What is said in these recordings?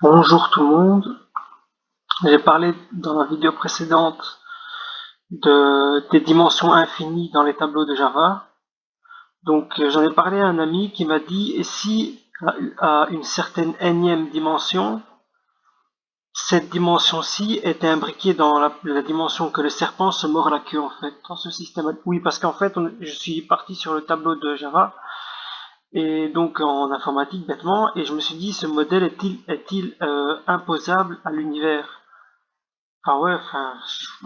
Bonjour tout le monde. J'ai parlé dans la vidéo précédente des dimensions infinies dans les tableaux de Java. Donc j'en ai parlé à un ami qui m'a dit, et si à une certaine énième dimension, cette dimension-ci était imbriquée dans la dimension que le serpent se mord la queue en fait, dans ce système. Oui, parce qu'en fait, je suis parti sur le tableau de Java, et donc en informatique bêtement, et je me suis dit, ce modèle est-il imposable à l'univers? Ah ouais, enfin,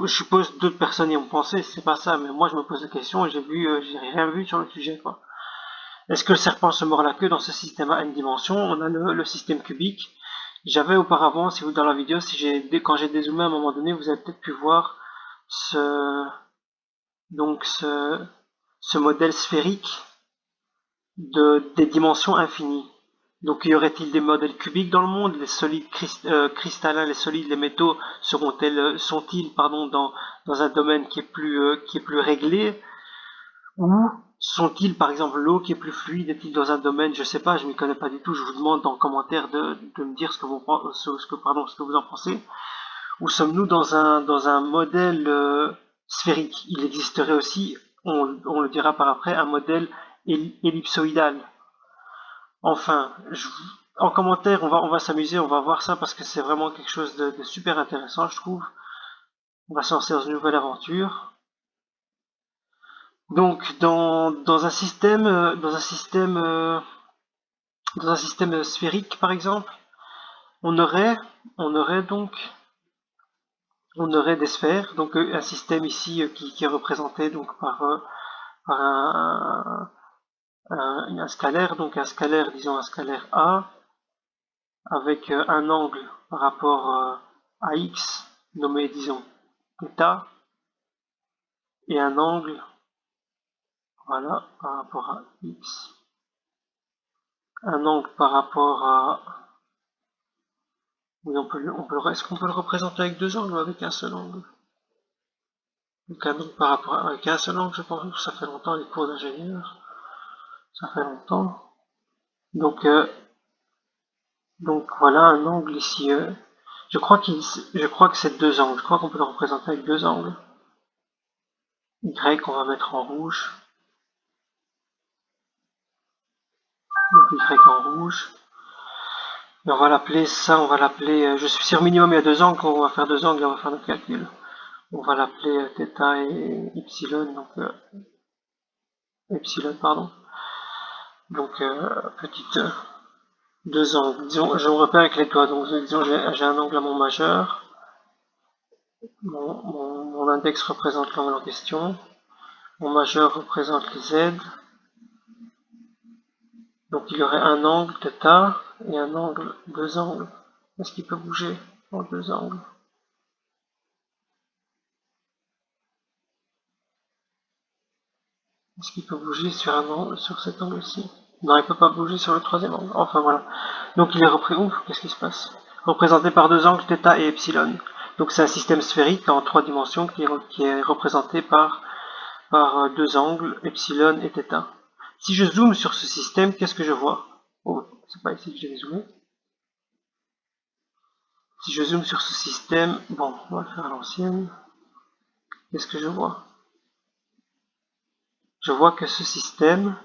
je suppose d'autres personnes y ont pensé, c'est pas ça, mais moi je me pose la question et j'ai rien vu sur le sujet, quoi. Est-ce que le serpent se mord la queue dans ce système à une dimension? On a le système cubique. J'avais auparavant, si vous dans la vidéo, si quand j'ai dézoomé à un moment donné, vous avez peut-être pu voir ce, donc ce modèle sphérique des dimensions infinies. Donc y aurait-il des modèles cubiques dans le monde? Les solides cristallins, les solides, les métaux sont-ils dans un domaine qui est plus réglé? Ou sont-ils par exemple l'eau qui est plus fluide? Est-il dans un domaine, je sais pas, je m'y connais pas du tout, je vous demande dans le commentaire de me dire ce que vous en pensez. Ou sommes-nous dans un modèle sphérique? Il existerait aussi, on le dira par après, un modèle ellipsoïdal. Enfin, en commentaire, on va s'amuser, on va voir ça parce que c'est vraiment quelque chose de super intéressant, je trouve. On va se lancer dans une nouvelle aventure. Donc, dans un système sphérique, par exemple, on aurait, on aurait donc, on aurait des sphères. Donc, un système ici qui est représenté donc par un scalaire, donc un scalaire, disons un scalaire A, avec un angle par rapport à x nommé disons θ et un angle voilà par rapport à x, un angle par rapport à oui est-ce qu'on peut le représenter avec deux angles ou avec un seul angle? Donc un angle par rapport avec un seul angle, je pense que ça fait longtemps les cours d'ingénieur, ça fait longtemps. Donc voilà un angle ici. Je crois que c'est deux angles. Je crois qu'on peut le représenter avec deux angles. Y on va mettre en rouge. Donc Y en rouge. Et on va l'appeler ça, on va l'appeler, je suis sûr minimum il y a deux angles, on va faire deux angles et on va faire notre calcul. On va l'appeler θ et epsilon, donc epsilon pardon. Donc petite deux angles. Disons, je me repère avec les doigts, donc disons j'ai un angle à mon majeur, mon index représente l'angle en question, mon majeur représente les Z, donc il y aurait un angle θ et un angle, deux angles. Est-ce qu'il peut bouger en deux angles? Est-ce qu'il peut bouger sur un angle, sur cet angle-ci? Non, il peut pas bouger sur le troisième angle. Enfin voilà. Donc il est représenté. Ouf, qu'est-ce qui se passe? Représenté par deux angles, θ et epsilon. Donc c'est un système sphérique en trois dimensions qui est représenté par deux angles, epsilon et θ. Si je zoome sur ce système, qu'est-ce que je vois? Oh, c'est pas ici que je vais zoomer. Si je zoome sur ce système, bon, on va le faire à l'ancienne. Qu'est-ce que je vois? Je vois que ce système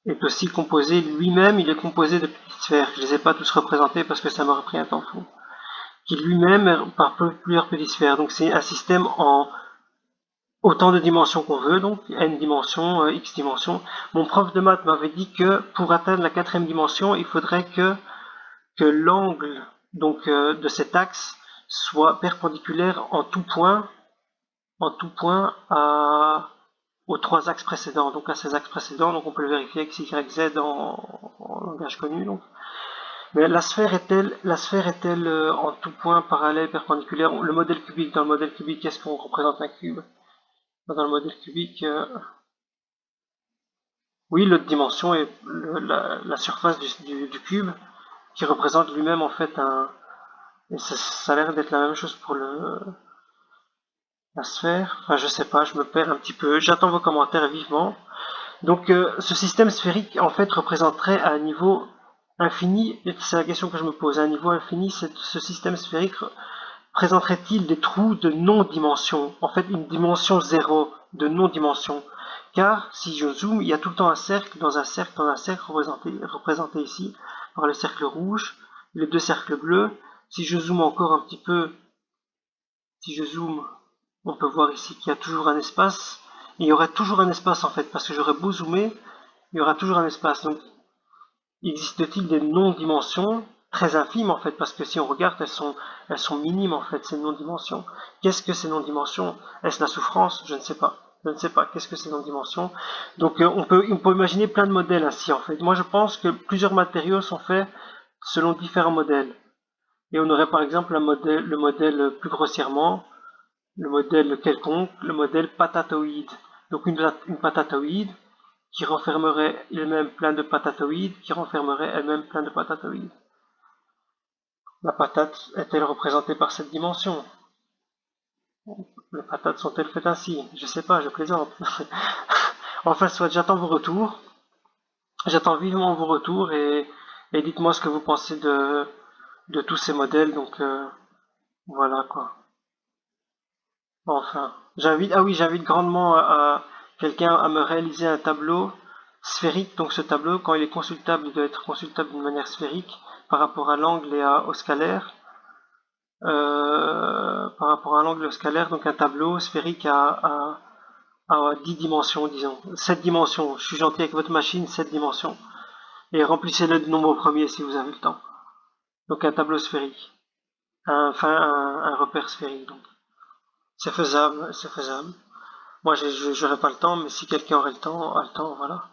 est aussi composé, lui-même, il est composé de petites sphères. Je ne les ai pas tous représentés parce que ça m'aurait pris un temps fou. Qui lui-même est par plusieurs petites sphères. Donc c'est un système en autant de dimensions qu'on veut, donc n dimensions, x dimensions. Mon prof de maths m'avait dit que pour atteindre la quatrième dimension, il faudrait que l'angle donc de cet axe soit perpendiculaire en tout point aux trois axes précédents, donc à ces axes précédents, donc on peut le vérifier avec x, y, z en langage connu. Donc. Mais la sphère est-elle en tout point parallèle, perpendiculaire? Le modèle cubique, dans le modèle cubique, qu'est-ce qu'on représente un cube? Dans le modèle cubique, oui, l'autre dimension est la surface du cube, qui représente lui-même en fait un... Et ça a l'air d'être la même chose pour la sphère. Enfin, je sais pas, je me perds un petit peu. J'attends vos commentaires vivement. Donc, ce système sphérique, en fait, représenterait à un niveau infini, et c'est la question que je me pose, à un niveau infini, ce système sphérique présenterait-il des trous de non-dimension, en fait une dimension zéro de non-dimension? Car si je zoome, il y a tout le temps un cercle dans un cercle dans un cercle représenté ici par le cercle rouge, les deux cercles bleus. Si je zoome encore un petit peu, si je zoome, on peut voir ici qu'il y a toujours un espace. Et il y aurait toujours un espace en fait, parce que j'aurais beau zoomer, il y aura toujours un espace. Donc, existe-t-il des non-dimensions très infimes en fait, parce que si on regarde, elles sont minimes en fait, ces non-dimensions. Qu'est-ce que ces non-dimensions? Est-ce la souffrance? Je ne sais pas. Je ne sais pas. Qu'est-ce que ces non-dimensions? Donc on peut imaginer plein de modèles ainsi en fait. Moi je pense que plusieurs matériaux sont faits selon différents modèles. Et on aurait par exemple le modèle plus grossièrement, le modèle quelconque, le modèle patatoïde. Donc une patatoïde qui renfermerait elle-même plein de patatoïdes, qui renfermerait elle-même plein de patatoïdes. La patate est-elle représentée par cette dimension? Les patates sont-elles faites ainsi? Je sais pas, je plaisante. Enfin, soit, j'attends vos retours. J'attends vivement vos retours et dites-moi ce que vous pensez de tous ces modèles. Donc voilà quoi. Enfin, j'invite grandement quelqu'un à me réaliser un tableau sphérique. Donc ce tableau, quand il est consultable, il doit être consultable d'une manière sphérique par rapport à l'angle et au scalaire. Par rapport à l'angle scalaire, donc un tableau sphérique à 10 dimensions, disons. 7 dimensions. Je suis gentil avec votre machine, 7 dimensions. Et remplissez-le de nombre premier si vous avez le temps. Donc un tableau sphérique. Un repère sphérique. Donc. C'est faisable, c'est faisable. Moi, j'aurais pas le temps, mais si quelqu'un aurait le temps, voilà.